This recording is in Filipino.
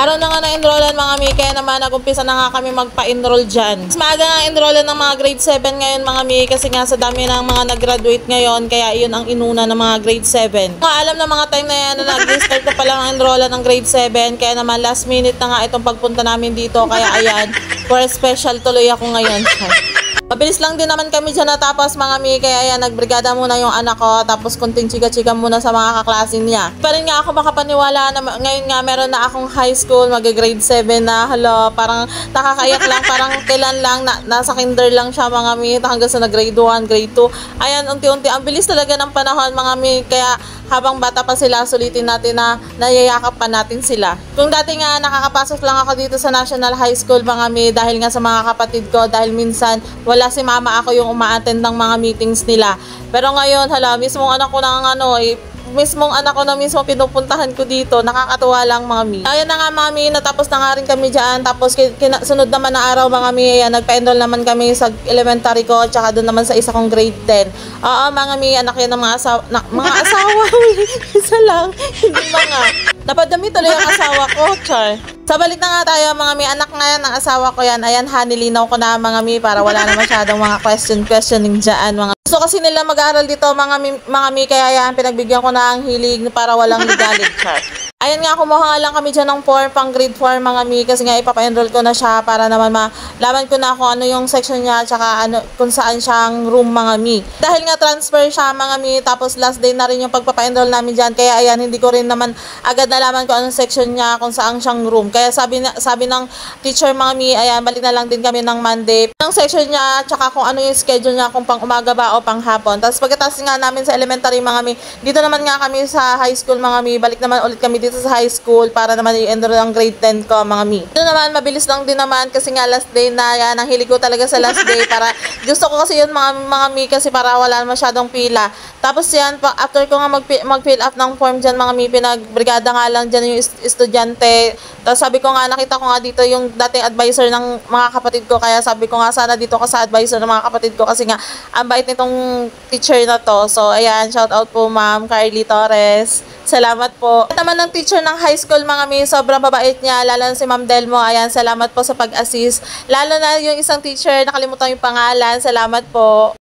Araw na nga na-enrollan mga mi, kaya naman nag-umpisa na nga kami magpa-enroll dyan. Mas maaga nga enrollan ng mga grade 7 ngayon mga mi, kasi nga sa dami ng mga nag-graduate ngayon, kaya yun ang inuna ng mga grade 7. Nga alam na mga time na yan na nag-start na pala ang enrollan ng grade 7, kaya naman last minute na nga itong pagpunta namin dito, kaya ayan, for special tuloy ako ngayon. Mabilis lang din naman kami dyan natapos mga mi, kaya ayan, nagbrigada muna yung anak ko, tapos kunting chika-chika muna sa mga kaklasin niya. Pa rin nga ako makapaniwala na ngayon nga meron na akong high school, mag-grade 7 na, hala, parang nakakaiyak lang, parang kailan lang, nasa kinder lang siya mga mi, hanggang sa grade 1, grade 2. Ayan, unti-unti, ang bilis talaga ng panahon mga mi, kaya habang bata pa sila, sulitin natin na nayayakap pa natin sila. Kung dati nga nakakapasok lang ako dito sa National High School mga mi, dahil nga sa mga kapatid ko, dahil minsan wala si mama, ako yung uma-attend ng mga meetings nila. Pero ngayon, hala, mismong anak ko na mismo pinupuntahan ko dito. Nakakatuwa lang mga mi. Ayan na nga mga mi, natapos na nga rin kami dyan. Tapos sunod naman na araw mga mi, ayan, nagpa-enroll naman kami sa elementary ko, tsaka doon naman sa isa kong grade 10. Oo mga mi, anak yan ng mga asawa. Mga asawa, isa lang, hindi mga. Napadami tuloy ang asawa ko, char. Sa balik na nga tayo mga mi, anak nga yan ng asawa ko yan. Ayan ha, nilinaw ko na mga mi para wala na masyadong mga questioning dyan. Gusto kasi nila mag-aaral dito mga mi, kaya yan, pinagbigyan ko na ang hilig para walang ligalig, char. Ayan nga, kumuha lang kami dyan ng form pang grade 4 mga mi, kasi nga ipapa-enroll ko na siya para naman malaman ko na kung ano yung section niya, tsaka ano, kung saan siyang room mga mi. Dahil nga transfer siya mga mi, tapos last day na rin yung pagpapa-enroll namin dyan, kaya ayan, hindi ko rin naman agad nalaman kung anong section niya, kung saan siyang room. Kaya sabi ng teacher mga mi, ayan, balik na lang din kami ng Monday. Ang section niya, tsaka kung ano yung schedule niya, kung pang umaga ba o pang hapon. Tapos pagkatapos nga namin sa elementary mga mi, dito naman nga kami sa high school mga mi, balik naman ulit kami dito sa high school para naman i-enroll ang grade 10 ko mga mi. Ito naman, mabilis lang din naman kasi nga last day na yan, ang hilig ko talaga sa last day para gusto ko kasi yun mga mi, kasi para wala masyadong pila. Tapos yan, after ko nga mag-fill up ng form dyan mga mi, pinagbrigada nga lang dyan yung estudyante. Tapos sabi ko nga, nakita ko nga dito yung dating advisor ng mga kapatid ko, kaya sabi ko nga sana dito ka sa advisor ng mga kapatid ko kasi nga ang bait nitong teacher na to. So ayan, shout out po Ma'am Carly Torres. Salamat po. At naman ng teacher ng high school mga mi, sobrang babait niya, lalo na si Ma'am Delmo. Ayan, salamat po sa pag-assist. Lalo na yung isang teacher, nakalimutan yung pangalan. Salamat po.